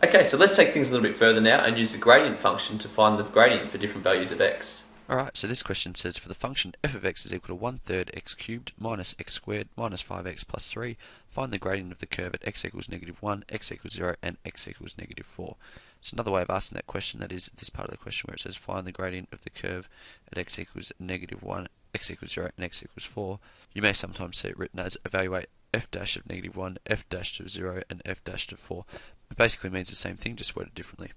Okay, so let's take things a little bit further now and use the gradient function to find the gradient for different values of x. Alright, so this question says for the function f of x is equal to 1/3 x cubed minus x squared minus 5x plus 3, find the gradient of the curve at x equals -1, x equals 0, and x equals -4. So another way of asking that question, that is this part of the question where it says find the gradient of the curve at x equals -1, x equals 0, and x equals 4, you may sometimes see it written as evaluate f dash of -1, f dash of 0, and f dash of 4. It basically means the same thing, just worded differently.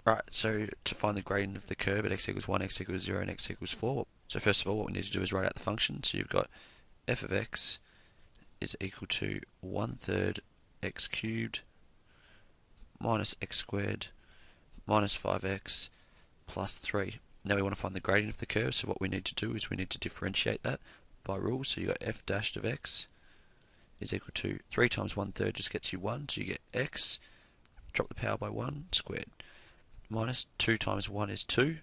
Right, so to find the gradient of the curve at x equals 1, x equals 0, and x equals 4, so first of all what we need to do is write out the function. So you've got f of x is equal to 1/3 x cubed minus x squared minus 5x plus 3. Now we want to find the gradient of the curve, so what we need to do is we need to differentiate that by rule. So you've got f dashed of x is equal to 3 times 1/3 just gets you 1, so you get x, drop the power by 1, squared. Minus 2 times 1 is 2.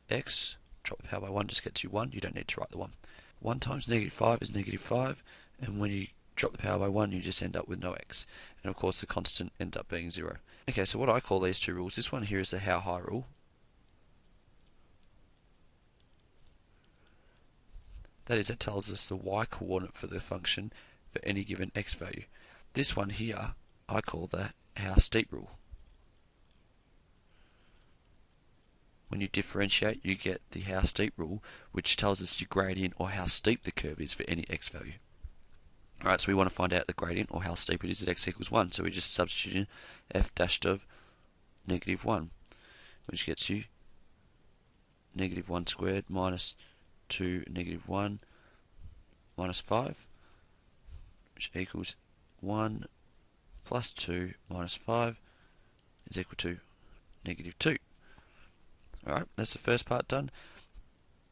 X, drop the power by 1, just gets you 1. You don't need to write the 1. 1 times -5 is -5. And when you drop the power by 1, you just end up with no x. And of course, the constant ends up being 0. Okay, so what I call these two rules, this one here is the how high rule. That is, it tells us the y coordinate for the function for any given x value. This one here, I call the how steep rule. When you differentiate, you get the how steep rule, which tells us your gradient or how steep the curve is for any x value. Alright, so we want to find out the gradient or how steep it is at x equals 1. So we just substitute in f dashed of -1, which gets you -1 squared minus 2 -1 minus 5, which equals 1 plus 2 minus 5 is equal to -2. Alright, that's the first part done.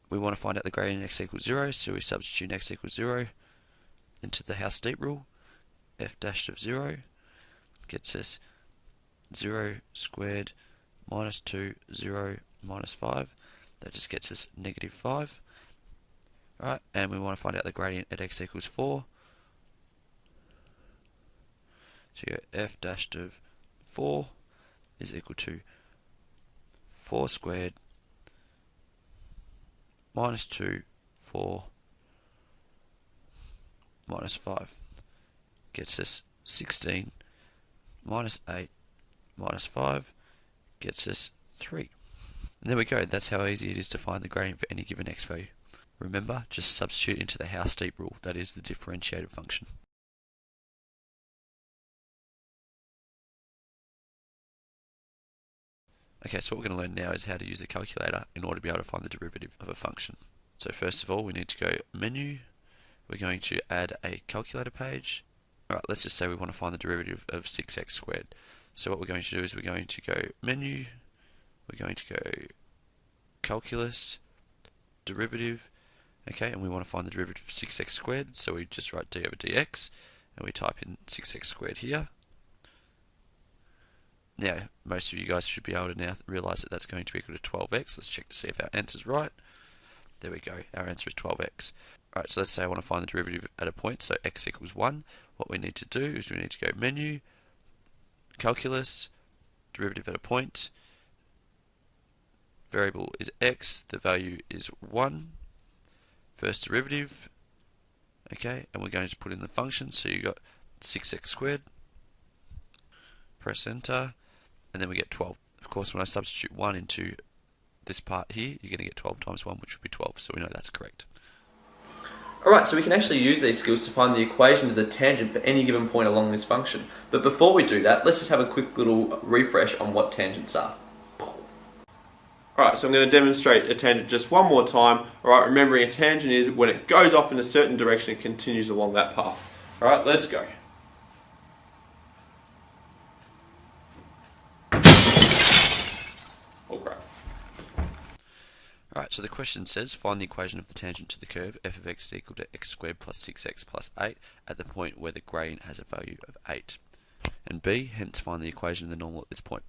We want to find out the gradient x equals 0, so we substitute x equals 0 into the how steep rule. F dashed of 0 gets us 0 squared minus 2, 0 minus 5. That just gets us -5. Alright, and we want to find out the gradient at x equals 4. So you go f dashed of 4 is equal to 4 squared minus 2, 4 minus 5 gets us 16 minus 8 minus 5 gets us 3. And there we go, that's how easy it is to find the gradient for any given x value. Remember, just substitute into the how steep rule, that is the differentiated function. Okay, so what we're going to learn now is how to use a calculator in order to be able to find the derivative of a function. So first of all, we need to go menu. We're going to add a calculator page. Alright, let's just say we want to find the derivative of 6x squared. So what we're going to do is we're going to go menu, we're going to go calculus, derivative, okay, and we want to find the derivative of 6x squared, so we just write d over dx, and we type in 6x squared here. Now, most of you guys should be able to now realise that that's going to be equal to 12x. Let's check to see if our answer's right. There we go, our answer is 12x. Alright, so let's say I want to find the derivative at a point, so x equals 1. What we need to do is we need to go menu, calculus, derivative at a point, variable is x, the value is 1, first derivative, okay, and we're going to put in the function, so you got 6x squared, press enter, and then we get 12. Of course, when I substitute 1 into this part here, you're going to get 12 times 1, which would be 12, so we know that's correct. Alright, so we can actually use these skills to find the equation of the tangent for any given point along this function. But before we do that, let's just have a quick little refresh on what tangents are. Alright, so I'm going to demonstrate a tangent just one more time. Alright, remembering a tangent is when it goes off in a certain direction, it continues along that path. Alright, let's go. Oh crap. Alright, so the question says, find the equation of the tangent to the curve f of x is equal to x squared plus 6x plus 8 at the point where the gradient has a value of 8. And b, hence find the equation of the normal at this point.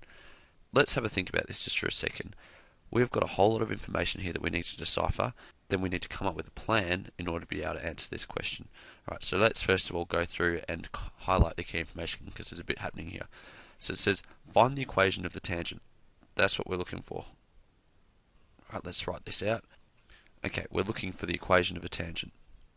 Let's have a think about this just for a second. We've got a whole lot of information here that we need to decipher. Then we need to come up with a plan in order to be able to answer this question. Alright, so let's first of all go through and highlight the key information because there's a bit happening here. So it says, Find the equation of the tangent. That's what we're looking for. Alright, let's write this out. Okay, we're looking for the equation of a tangent.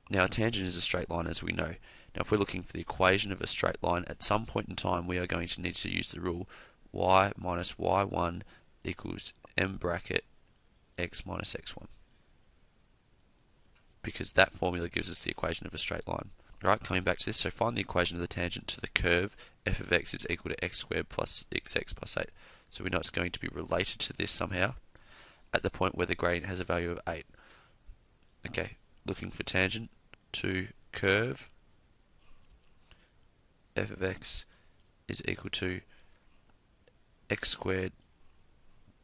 Now, a tangent is a straight line, as we know. Now, if we're looking for the equation of a straight line, at some point in time, we are going to need to use the rule y minus y1 equals m bracket x minus x1. Because that formula gives us the equation of a straight line. Alright, coming back to this, so find the equation of the tangent to the curve f of x is equal to x squared plus 6x plus 8. So we know it's going to be related to this somehow at the point where the gradient has a value of 8. Okay, looking for tangent to curve f of x is equal to x squared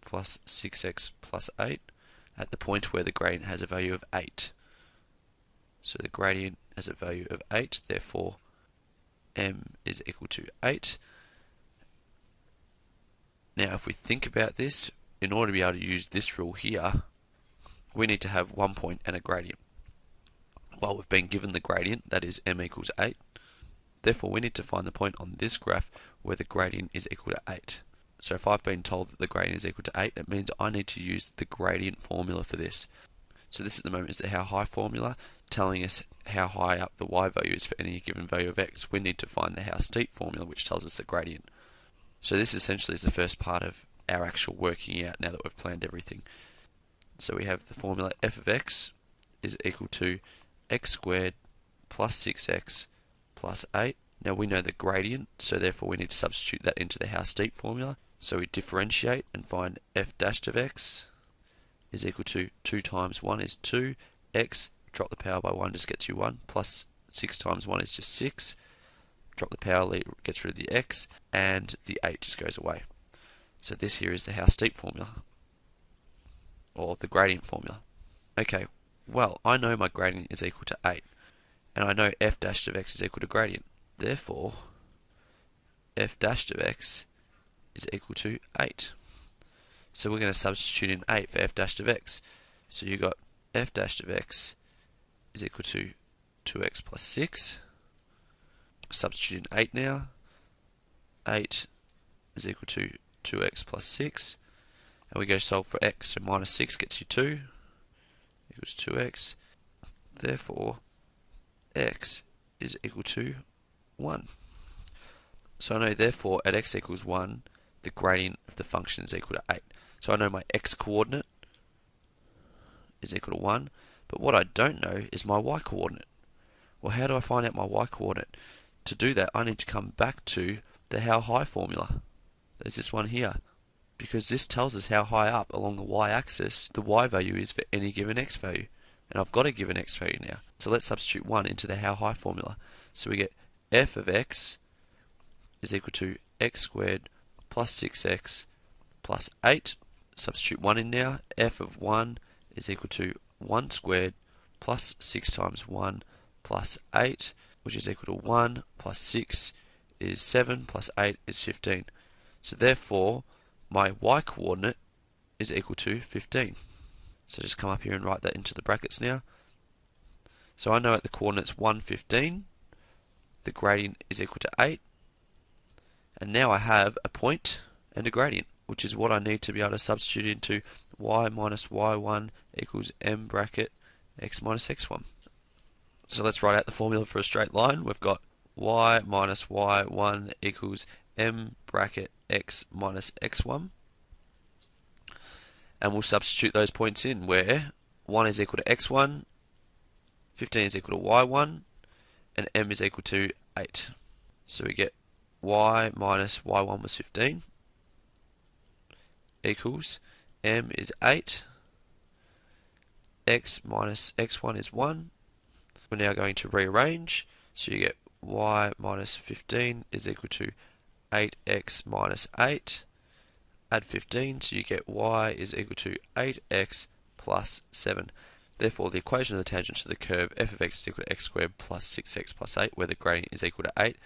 plus 6x plus 8 at the point where the gradient has a value of 8. So the gradient has a value of 8, therefore m is equal to 8. Now if we think about this, in order to be able to use this rule here, we need to have one point and a gradient. Well, we've been given the gradient, that is m equals 8. Therefore, we need to find the point on this graph where the gradient is equal to 8. So if I've been told that the gradient is equal to 8, it means I need to use the gradient formula for this. So this at the moment is the how high formula, telling us how high up the y value is for any given value of x. We need to find the how steep formula, which tells us the gradient. So this essentially is the first part of our actual working out now that we've planned everything. So we have the formula f of x is equal to x squared plus 6x plus 8. Now we know the gradient, so therefore we need to substitute that into the how steep formula. So we differentiate and find f dashed of x is equal to 2 times 1 is 2, x, drop the power by 1 just gets you 1, plus 6 times 1 is just 6, drop the power gets rid of the x, and the 8 just goes away. So this here is the how steep formula, or the gradient formula. Okay, well, I know my gradient is equal to 8, and I know f dashed of x is equal to gradient. Therefore, f dashed of x is equal to 8. So we're going to substitute in 8 for f dashed of x. So you got f dashed of x is equal to 2x plus 6. Substitute in 8 now. 8 is equal to 2x plus 6. And we go solve for x. So minus 6 gets you 2 equals 2x. Therefore, x is equal to 1. So I know therefore at x equals 1, the gradient of the function is equal to 8. So I know my x coordinate is equal to 1, but what I don't know is my y coordinate. Well, how do I find out my y coordinate? To do that, I need to come back to the how high formula. There's this one here, because this tells us how high up along the y-axis the y value is for any given x value. And I've got a given x value now. So let's substitute 1 into the how high formula. So we get f of x is equal to x squared plus 6x plus 8. Substitute 1 in now. F of 1 is equal to 1 squared plus 6 times 1 plus 8, which is equal to 1 plus 6 is 7 plus 8 is 15. So therefore, my y coordinate is equal to 15. So just come up here and write that into the brackets now. So I know at the coordinates 1, 15, the gradient is equal to 8. And now I have a point and a gradient, which is what I need to be able to substitute into y minus y1 equals m bracket x minus x1. So let's write out the formula for a straight line. We've got y minus y1 equals m bracket x minus x1. And we'll substitute those points in where 1 is equal to x1, 15 is equal to y1, and m is equal to 8. So we get y minus y1 was 15 equals m is 8, x minus x1 is 1. We're now going to rearrange, so you get y minus 15 is equal to 8x minus 8. Add 15, so you get y is equal to 8x plus 7. Therefore, the equation of the tangent to the curve f of x is equal to x squared plus 6x plus 8, where the gradient is equal to 8,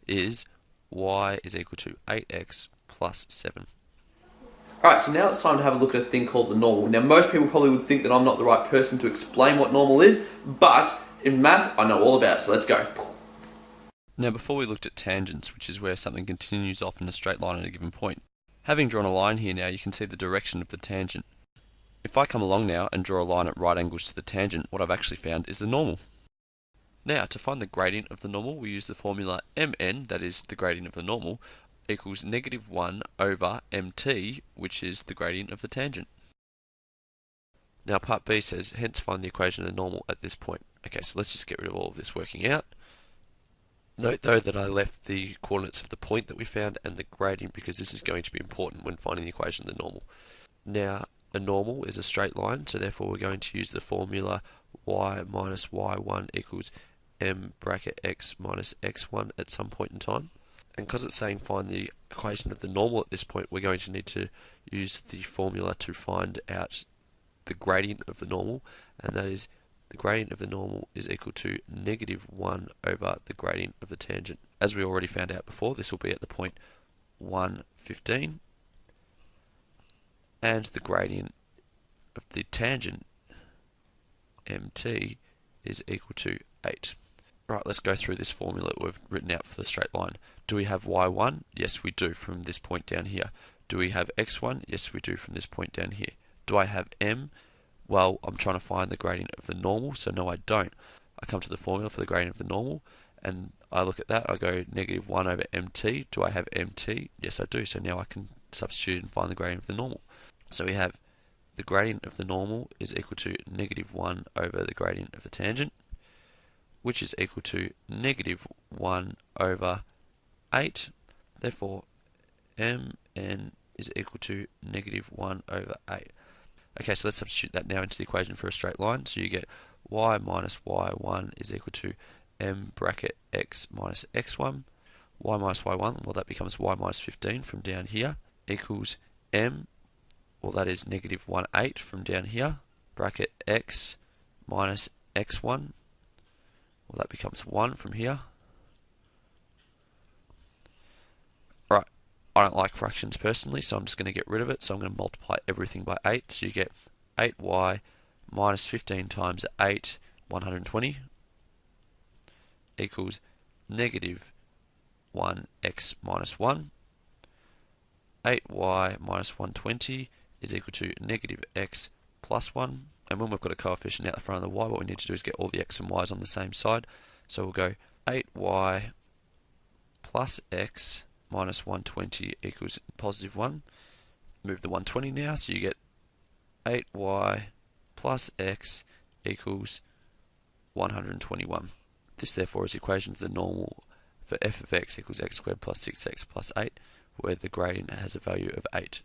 is y is equal to 8x plus 7. Alright, so now it's time to have a look at a thing called the normal. Now, most people probably would think that I'm not the right person to explain what normal is, but in maths, I know all about it, so let's go. Now before we looked at tangents, which is where something continues off in a straight line at a given point. Having drawn a line here now, you can see the direction of the tangent. If I come along now and draw a line at right angles to the tangent, what I've actually found is the normal. Now, to find the gradient of the normal, we use the formula mn, that is the gradient of the normal, equals -1 over mt, which is the gradient of the tangent. Now part B says, hence find the equation of the normal at this point. Okay, so let's just get rid of all of this working out. Note though that I left the coordinates of the point that we found and the gradient because this is going to be important when finding the equation of the normal. Now, a normal is a straight line, so therefore we're going to use the formula y minus y1 equals m bracket x minus x1 at some point in time. And because it's saying find the equation of the normal at this point, we're going to need to use the formula to find out the gradient of the normal, and that is the gradient of the normal is equal to -1 over the gradient of the tangent. As we already found out before, this will be at the point 1, 15, and the gradient of the tangent, mt, is equal to 8. Right, let's go through this formula that we've written out for the straight line. Do we have y1? Yes, we do from this point down here. Do we have x1? Yes, we do from this point down here. Do I have m? Well, I'm trying to find the gradient of the normal, so no, I don't. I come to the formula for the gradient of the normal, and I look at that, I go -1 over mt. Do I have mt? Yes, I do. So now I can substitute and find the gradient of the normal. So we have the gradient of the normal is equal to -1 over the gradient of the tangent, which is equal to -1 over 8. Therefore, mn is equal to -1 over 8. Okay, so let's substitute that now into the equation for a straight line. So you get y minus y1 is equal to m bracket x minus x1. Y minus y1, well, that becomes y minus 15 from down here, equals m, well, that is -1, 8 from down here, bracket x minus x1. Well, that becomes 1 from here. Right, I don't like fractions personally, so I'm just going to get rid of it. So I'm going to multiply everything by 8. So you get 8y minus 15 times 8, 120, equals -1x minus 1. 8y minus 120 is equal to -x plus 1. And when we've got a coefficient out the front of the y, what we need to do is get all the x and y's on the same side. So we'll go 8y plus x minus 120 equals +1. Move the 120 now, so you get 8y plus x equals 121. This therefore is the equation of the normal for f of x equals x squared plus 6x plus 8, where the gradient has a value of 8.